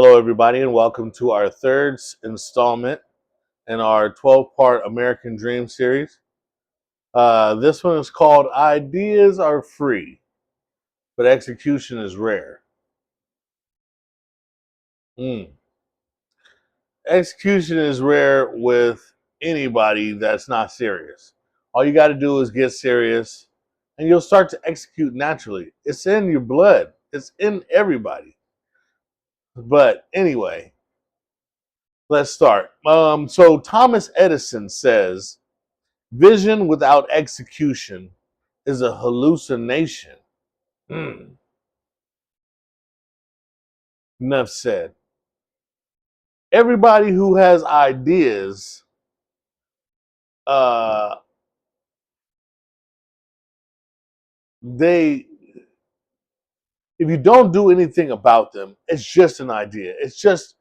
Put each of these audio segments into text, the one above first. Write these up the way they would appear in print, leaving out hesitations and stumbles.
Hello, everybody, and welcome to our third installment in our 12-part American Dream series. This one is called Ideas Are Free, but Execution is Rare. Mm. Execution is rare with anybody that's not serious. All you got to do is get serious, and you'll start to execute naturally. It's in your blood, it's in everybody. But anyway, let's start. So Thomas Edison says, vision without execution is a hallucination. Mm. Enough said. Everybody who has ideas, uh, they, if you don't do anything about them, it's just an idea. It's just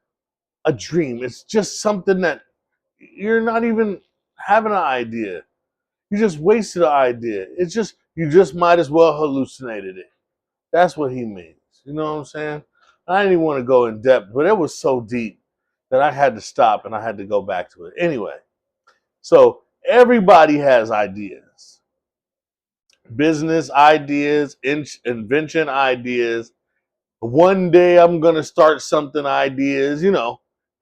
a dream. It's just something that you're not even having an idea. You just wasted an idea. It's just, you just might as well hallucinated it. That's what he means. You know what I'm saying? I didn't even want to go in depth, but it was so deep that I had to stop and I had to go back to it. Anyway, so everybody has ideas, business ideas, invention ideas. One day I'm going to start something ideas,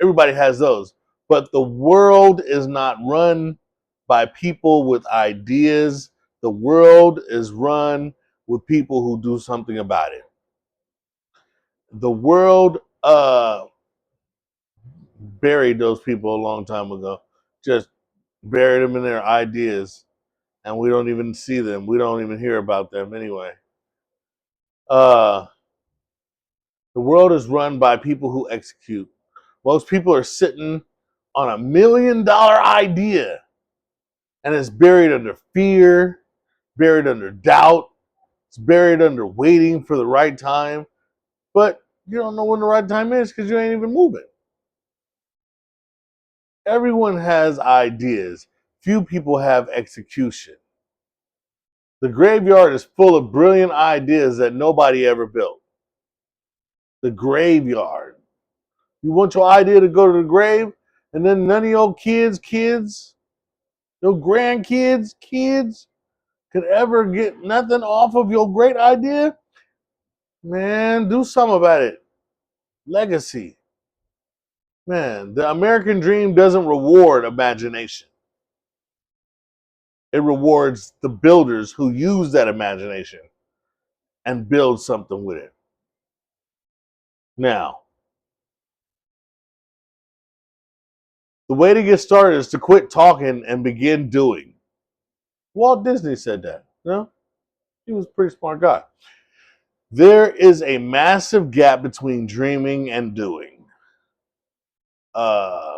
everybody has those. But the world is not run by people with ideas. The world is run with people who do something about it. The world buried those people a long time ago. Just buried them in their ideas, and we don't even see them. We don't even hear about them anyway. Uh, the world is run by people who execute. Most people are sitting on $1 million idea, and it's buried under fear, buried under doubt, it's buried under waiting for the right time. But you don't know when the right time is because you ain't even moving. Everyone has ideas. Few people have execution. The graveyard is full of brilliant ideas that nobody ever built. The graveyard. You want your idea to go to the grave, and then none of your kids, your grandkids, kids could ever get nothing off of your great idea? Man, do something about it. Legacy. Man, the American dream doesn't reward imagination. It rewards the builders who use that imagination and build something with it. Now, the way to get started is to quit talking and begin doing. Walt Disney said that. He was a pretty smart guy. There is a massive gap between dreaming and doing.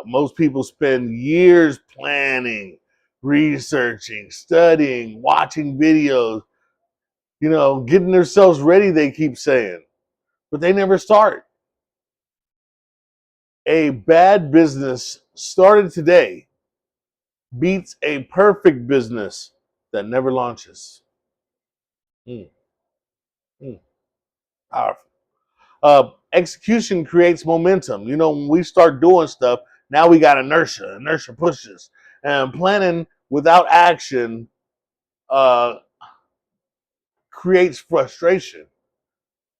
Most people spend years planning, researching, studying, watching videos, getting themselves ready, they keep saying, but they never start. A bad business started today beats a perfect business that never launches. Mm, mm, Powerful. Execution creates momentum. When we start doing stuff, now we got inertia. Inertia pushes. And planning without action uh, creates frustration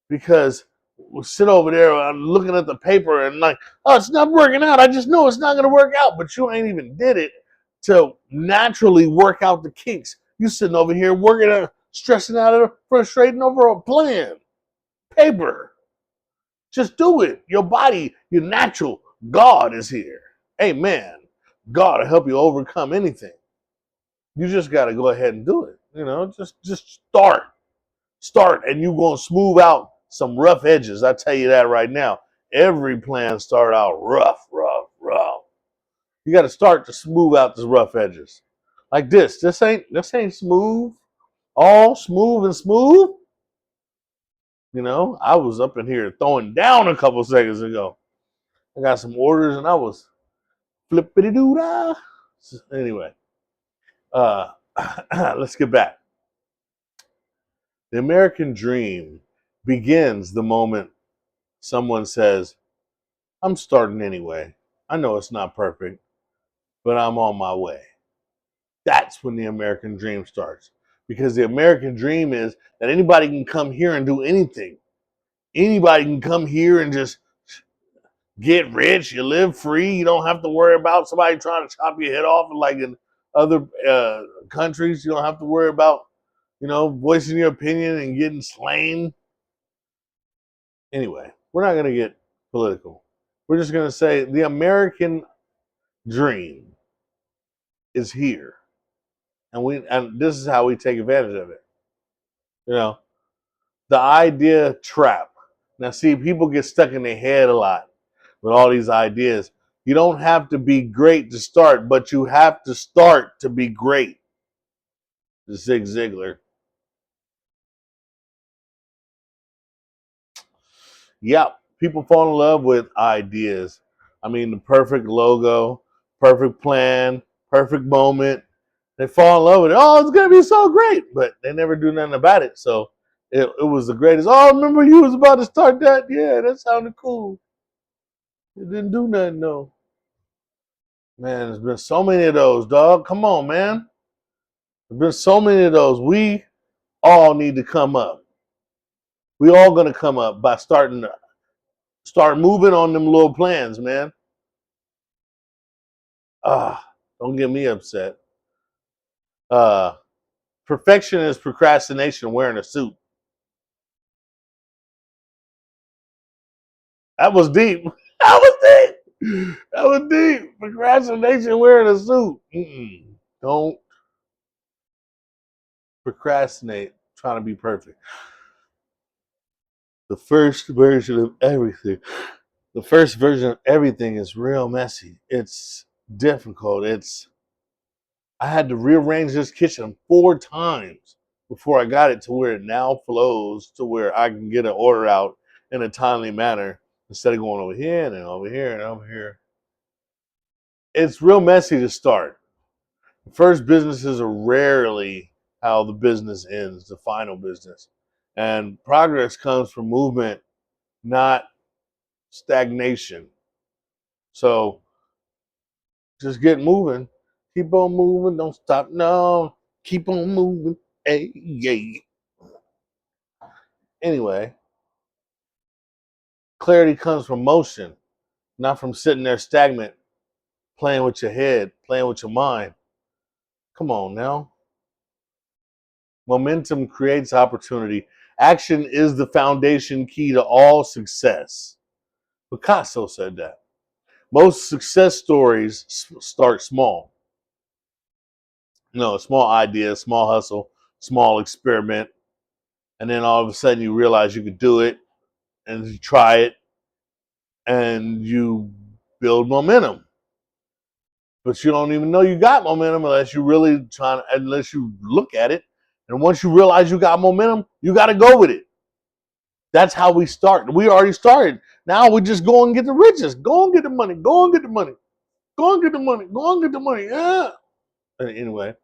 because we'll sit over there looking at the paper and like, oh, it's not working out. I just know it's not going to work out. But you ain't even did it to naturally work out the kinks. You sitting over here working, stressing out, frustrating over a plan, paper. Just do it. Your body, your natural God is here. Amen. God will help you overcome anything. You just got to go ahead and do it. Just start. Start, and you're going to smooth out some rough edges. I tell you that right now. Every plan start out rough, rough, rough. You got to start to smooth out the rough edges. Like this. This ain't smooth. All smooth and smooth. I was up in here throwing down a couple seconds ago. I got some orders and I was flippity doo dah. Anyway, let's get back. The American dream begins the moment someone says, I'm starting anyway. I know it's not perfect, but I'm on my way. That's when the American dream starts. Because the American dream is that anybody can come here and do anything. Anybody can come here and just get rich. You live free. You don't have to worry about somebody trying to chop your head off like in other countries. You don't have to worry about, voicing your opinion and getting slain. Anyway, we're not going to get political. We're just going to say the American dream is here. And this is how we take advantage of it. You know, the idea trap. Now, see, people get stuck in their head a lot with all these ideas. You don't have to be great to start, but you have to start to be great. Zig Ziglar. Yep, people fall in love with ideas. I mean, the perfect logo, perfect plan, perfect moment. They fall in love with it. Oh, it's gonna be so great, but they never do nothing about it. So it was the greatest. Oh, remember you was about to start that? Yeah, that sounded cool. It didn't do nothing though. Man, there's been so many of those, dog. Come on, man. There's been so many of those. We all need to come up. We all gonna come up by start moving on them little plans, man. Don't get me upset. Uh, Perfection is procrastination wearing a suit. That was deep. That was deep. That was deep. Procrastination wearing a suit. Don't procrastinate trying to be perfect. The first version of everything. The first version of everything is real messy. It's difficult. I had to rearrange this kitchen 4 times before I got it to where it now flows to where I can get an order out in a timely manner instead of going over here and then over here and over here. It's real messy to start. First businesses are rarely how the business ends, the final business. And progress comes from movement, not stagnation. So just get moving. Keep on moving. Don't stop. No, keep on moving. Hey, yeah. Anyway, clarity comes from motion, not from sitting there stagnant, playing with your head, playing with your mind. Come on now. Momentum creates opportunity. Action is the foundation key to all success. Picasso said that. Most success stories start small. A small idea, small hustle, small experiment. And then all of a sudden you realize you could do it and you try it and you build momentum. But you don't even know you got momentum unless you look at it. And once you realize you got momentum, you got to go with it. That's how we start. We already started. Now we just go and get the riches. Go and get the money. Go and get the money. Go and get the money. Go and get the money. Yeah. Anyway,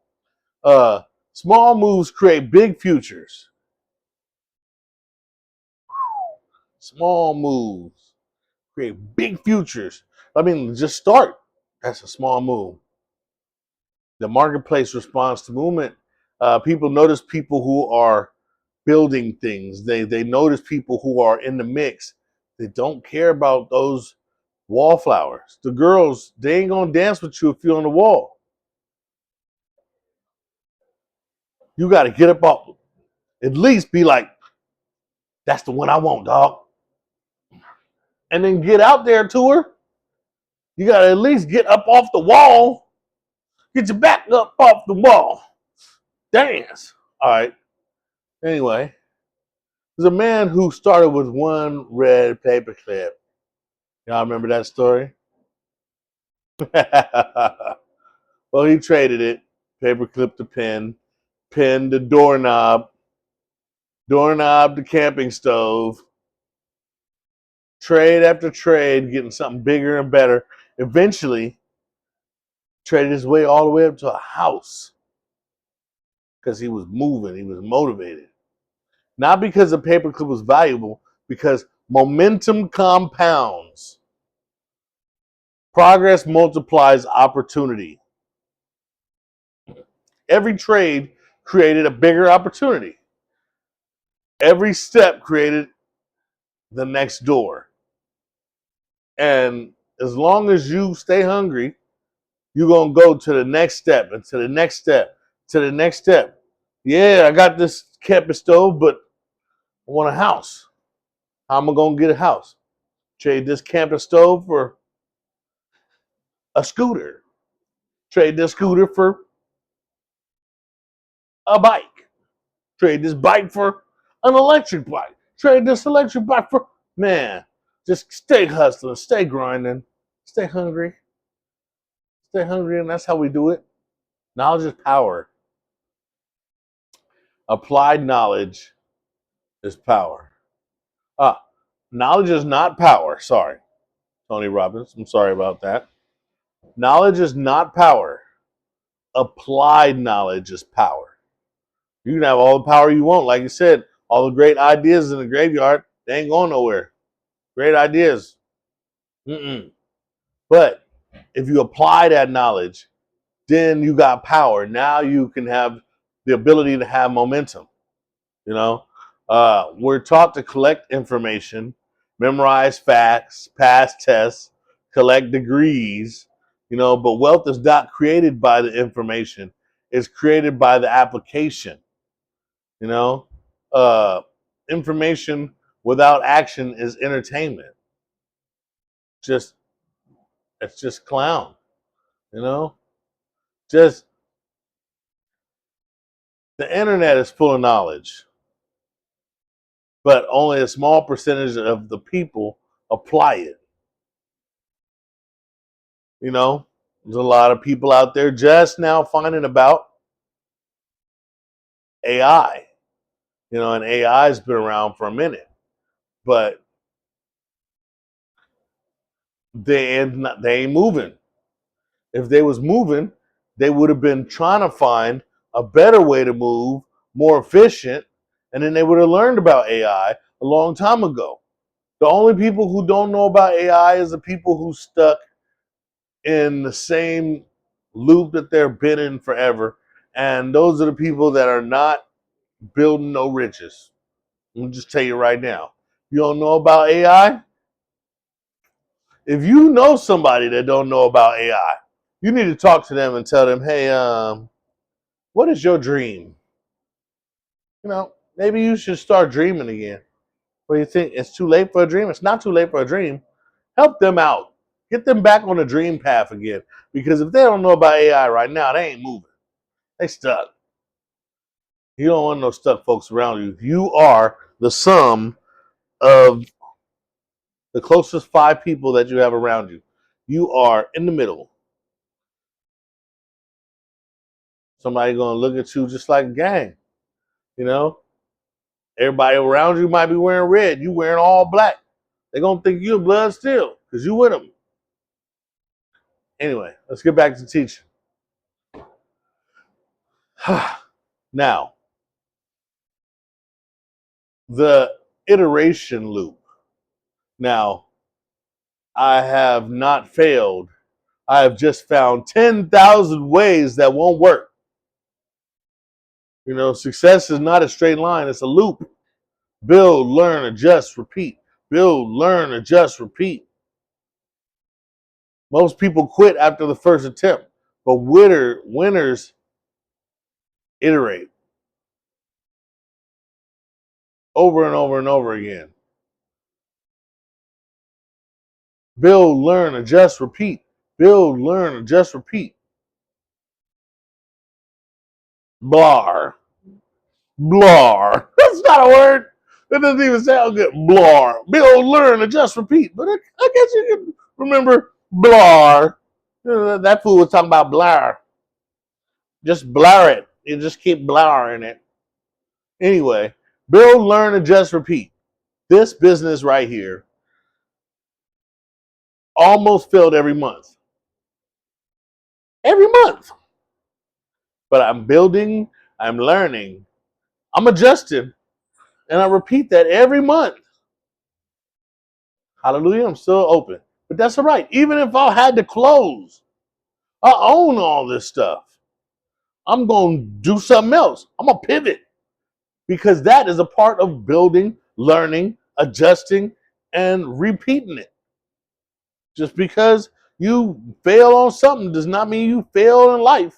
uh, small moves create big futures. Small moves create big futures. I mean, just start. That's a small move. The marketplace responds to movement. People notice people who are building things. They notice people who are in the mix. They don't care about those wallflowers. The girls, they ain't gonna dance with you if you're on the wall. You got to get up off. At least be like, that's the one I want, dog. And then get out there to her. You got to at least get up off the wall. Get your back up off the wall. Dance. All right. Anyway, there's a man who started with one red paperclip. Y'all remember that story? Well, he traded it. Paperclip to pen to doorknob, doorknob to camping stove. Trade after trade, getting something bigger and better. Eventually, traded his way all the way up to a house because he was moving, he was motivated. Not because the paperclip was valuable, because momentum compounds. Progress multiplies opportunity. Every trade created a bigger opportunity. Every step created the next door. And as long as you stay hungry, you're going to go to the next step and to the next step, to the next step. Yeah, I got this campus stove, but I want a house. How am I going to get a house? Trade this campus stove for a scooter. Trade this scooter for a bike. Trade this bike for an electric bike. Trade this electric bike for, man, just stay hustling, stay grinding, stay hungry. Stay hungry, and that's how we do it. Knowledge is power. Applied knowledge is power. Ah, knowledge is not power. Sorry, Tony Robbins. I'm sorry about that. Knowledge is not power. Applied knowledge is power. You can have all the power you want. Like you said, all the great ideas in the graveyard, they ain't going nowhere. Great ideas. Mm-mm. But if you apply that knowledge, then you got power. Now you can have the ability to have momentum. You know, we're taught to collect information, memorize facts, pass tests, collect degrees. But wealth is not created by the information; it's created by the application. You know, uh, information without action is entertainment. Just it's just clown. You know, just the internet is full of knowledge, but only a small percentage of the people apply it. There's a lot of people out there just now finding about AI. And AI's been around for a minute, but they ain't moving. If they was moving, they would have been trying to find a better way to move, more efficient, and then they would have learned about AI a long time ago. The only people who don't know about AI is the people who stuck in the same loop that they've been in forever. And those are the people that are not building no riches. I'll just tell you right now. You don't know about AI? If you know somebody that don't know about AI, you need to talk to them and tell them, hey, what is your dream? Maybe you should start dreaming again. What do you think? It's too late for a dream? It's not too late for a dream. Help them out. Get them back on the dream path again. Because if they don't know about AI right now, they ain't moving. They stuck. You don't want no stuck folks around you. You are the sum of the closest 5 people that you have around you. You are in the middle. Somebody gonna look at you just like a gang. You know, everybody around you might be wearing red. You wearing all black. They're gonna think you're blood still because you with them. Anyway, let's get back to teaching. Now, the iteration loop. Now, I have not failed. I have just found 10,000 ways that won't work. Success is not a straight line, it's a loop. Build, learn, adjust, repeat. Build, learn, adjust, repeat. Most people quit after the first attempt, but winners iterate over and over and over again. Build, learn, adjust, repeat. Build, learn, adjust, repeat. Blar. Blar. That's not a word. That doesn't even sound good. Blar. Build, learn, adjust, repeat. But I guess you can remember blar. That fool was talking about blar. Just blur it. You just keep blurring it. Anyway, build, learn, adjust, repeat. This business right here almost failed every month. Every month. But I'm building, I'm learning, I'm adjusting, and I repeat that every month. Hallelujah, I'm still open. But that's all right. Even if I had to close, I own all this stuff. I'm going to do something else. I'm going to pivot because that is a part of building, learning, adjusting, and repeating it. Just because you fail on something does not mean you fail in life.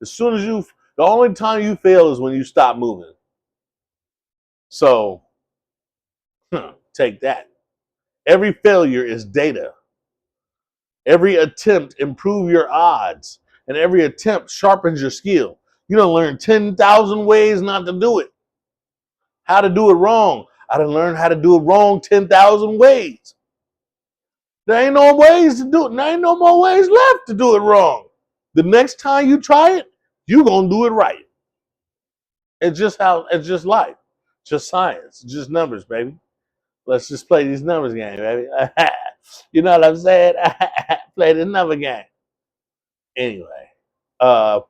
As soon as the only time you fail is when you stop moving. So, take that. Every failure is data. Every attempt improves your odds, and every attempt sharpens your skill. You don't learn 10,000 ways not to do it. How to do it wrong. I done learned how to do it wrong 10,000 ways. There ain't no ways to do it. There ain't no more ways left to do it wrong. The next time you try it, you're going to do it right. It's just life. It's just science. It's just numbers, baby. Let's just play these numbers game, baby. You know what I'm saying? Play the number game. Anyway, uh,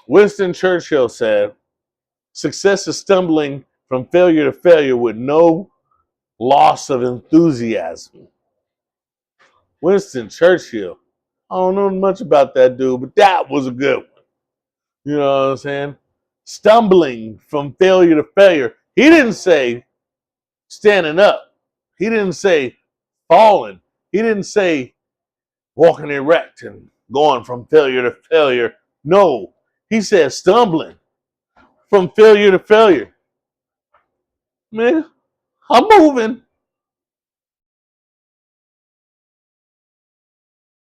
Winston Churchill said, success is stumbling from failure to failure with no loss of enthusiasm. Winston Churchill. I don't know much about that dude, but that was a good one. You know what I'm saying? Stumbling from failure to failure. He didn't say standing up. He didn't say falling. He didn't say walking erect and going from failure to failure. No, he said stumbling from failure to failure. Man, I'm moving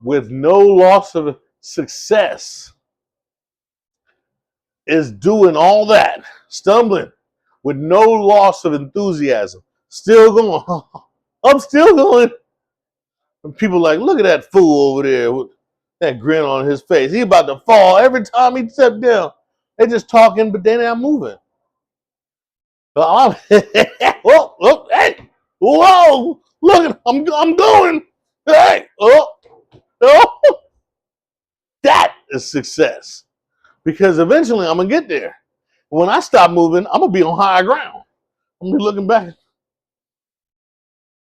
with no loss of success is doing all that, stumbling with no loss of enthusiasm. Still going. I'm still going. And people like, look at that fool over there with that grin on his face. He about to fall every time he steps down. They just talking, but they're not moving. So I'm, whoa, whoa, hey, whoa, look at, I'm going. Hey, oh, that is success. Because eventually I'm gonna get there. When I stop moving, I'm gonna be on higher ground. I'm gonna be looking back.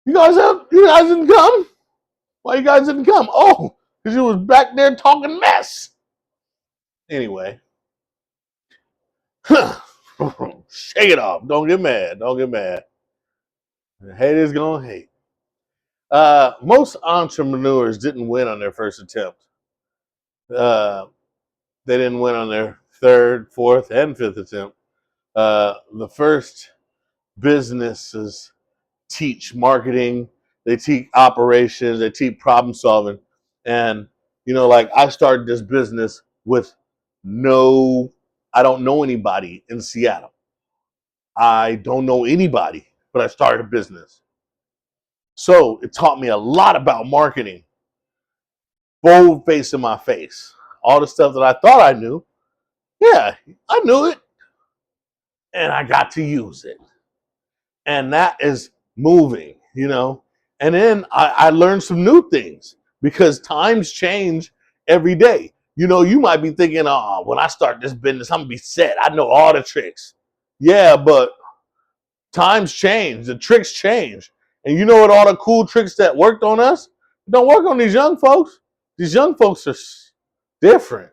You guys didn't come? Why you guys didn't come? Oh, because you was back there talking mess. Anyway, shake it off. Don't get mad. Don't get mad. Haters gonna hate. Most entrepreneurs didn't win on their first attempt. Uh, they didn't win on their third, fourth, and fifth attempt. The first businesses teach marketing, they teach operations, they teach problem solving. And, like I started this business with I don't know anybody in Seattle. I don't know anybody, but I started a business. So it taught me a lot about marketing, bold face in my face. All the stuff that I thought I knew, yeah, I knew it. And I got to use it. And that is moving. And then I learned some new things because times change every day. You might be thinking, oh, when I start this business, I'm going to be set. I know all the tricks. Yeah, but times change. The tricks change. And you know what all the cool tricks that worked on us? Don't work on these young folks. These young folks are different.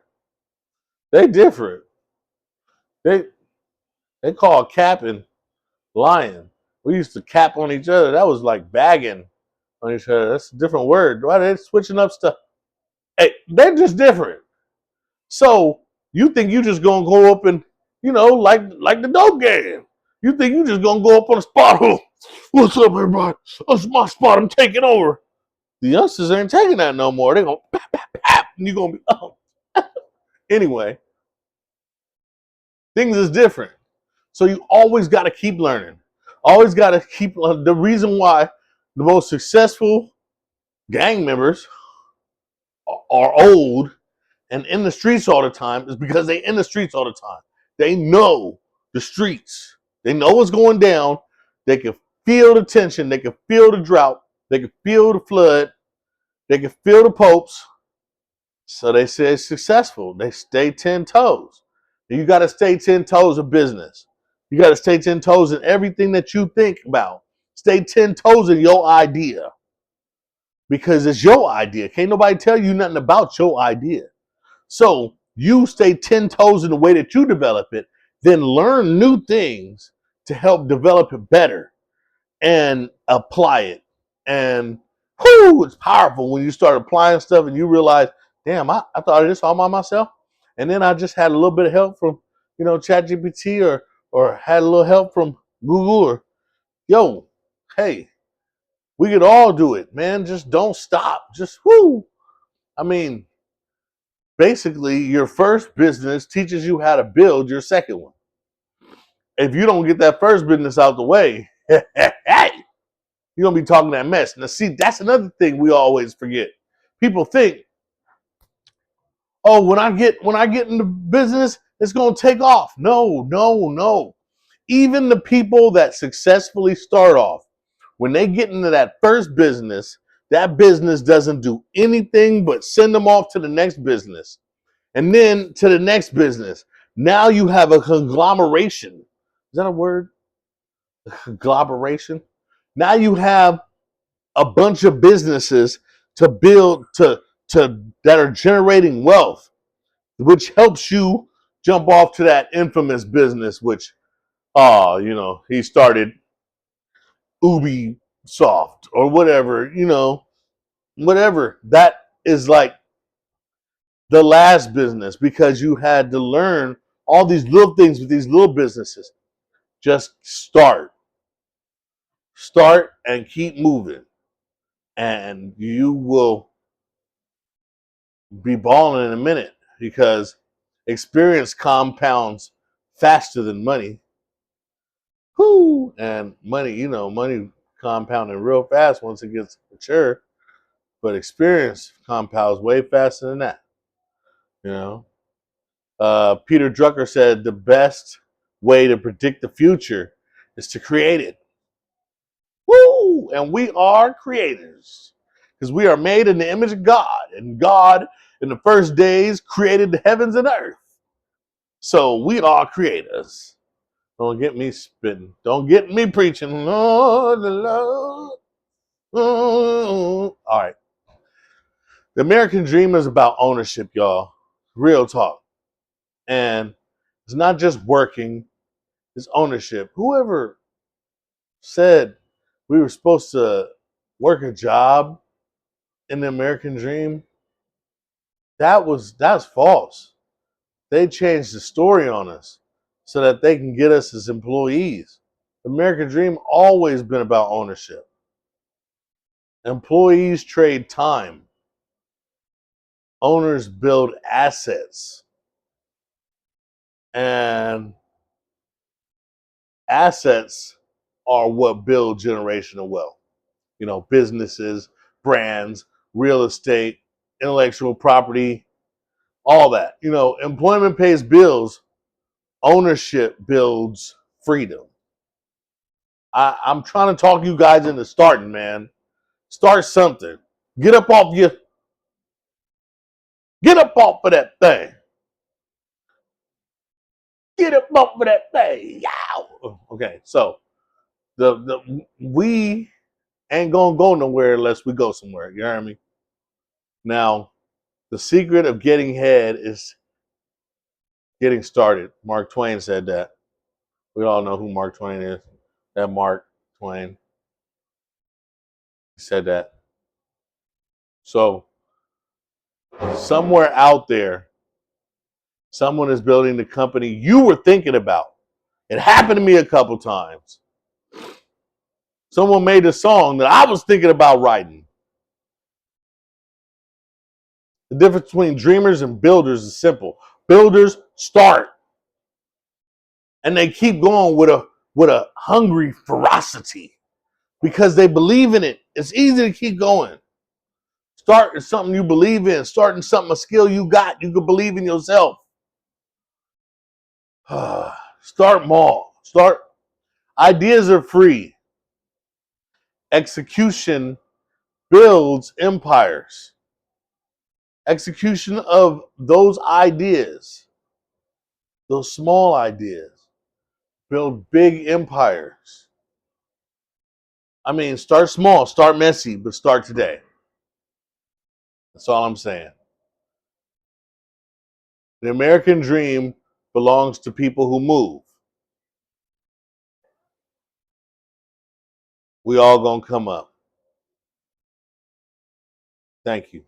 They different. They they call capping lying. We used to cap on each other. That was like bagging on each other. That's a different word. Why are they switching up stuff? Hey, they're just different. So you think you just gonna go up and like the dope game. You think you just gonna go up on a spot? Oh, what's up, everybody? That's my spot. I'm taking over. The youngsters ain't taking that no more. They're gonna pap, pap, pap, and you're gonna be anyway. Things is different. So you always got to keep learning. Always got to keep the reason why the most successful gang members are old and in the streets all the time is because they in the streets all the time. They know the streets. They know what's going down. They can feel the tension. They can feel the drought. They can feel the flood. They can feel the popes. So they say successful. They stay 10 toes. You got to stay 10 toes of business. You got to stay 10 toes in everything that you think about. Stay 10 toes in your idea. because it's your idea. Can't nobody tell you nothing about your idea. So you stay 10 toes in the way that you develop it, then learn new things to help develop it better and apply it. And whoo, it's powerful when you start applying stuff and you realize, damn, I thought of this all by myself. And then I just had a little bit of help from, ChatGPT or had a little help from Google or yo, hey, we could all do it, man. Just don't stop. Just whoo. I mean, basically, your first business teaches you how to build your second one. If you don't get that first business out the way, hey, you're gonna be talking that mess. Now, see, that's another thing we always forget. People think, oh, when I get into business, it's gonna take off. No, no, no. Even the people that successfully start off, when they get into that business doesn't do anything but send them off to the next business and then to the next business. Now you have a conglomeration. Is that a word? Conglomeration. Now you have a bunch of businesses to build to that are generating wealth, which helps you jump off to that infamous business, which he started Ubisoft or whatever, whatever. That is like the last business because you had to learn all these little things with these little businesses. Just start and keep moving, and you will be balling in a minute because experience compounds faster than money. Whoo! And money, money compounding real fast once it gets mature, but experience compounds way faster than that. You know, Peter Drucker said the best way to predict the future is to create it. Woo! And we are creators because we are made in the image of God, and God in the first days created the heavens and earth. So we are creators. Don't get me spitting. Don't get me preaching. Lord, the Lord. All right. The American dream is about ownership, y'all. Real talk. And it's not just working, it's ownership. Whoever said we were supposed to work a job in the American dream, that's false. They changed the story on us so that they can get us as employees. The American dream always been about ownership. Employees trade time. Owners build assets. And assets are what build generational wealth. Businesses, brands, real estate, intellectual property, all that. Employment pays bills, ownership builds freedom. I'm trying to talk you guys into starting, man. Start something. Get up off your get up off of that thing. Get up off of that thing. Yow. Okay, so the we ain't gonna go nowhere unless we go somewhere. You hear me? Now, the secret of getting ahead is getting started. Mark Twain said that. We all know who Mark Twain is. That Mark Twain said that. So, somewhere out there, someone is building the company you were thinking about. It happened to me a couple times. Someone made a song that I was thinking about writing. The difference between dreamers and builders is simple. Builders start and they keep going with a hungry ferocity because they believe in it. It's easy to keep going. Start is something you believe in. Starting something, a skill you got. You can believe in yourself. Start small. Ideas are free. Execution builds empires. Execution of those ideas, those small ideas, build big empires. I mean, start small, start messy, but start today. That's all I'm saying. The American dream belongs to people who move. We all gonna come up. Thank you.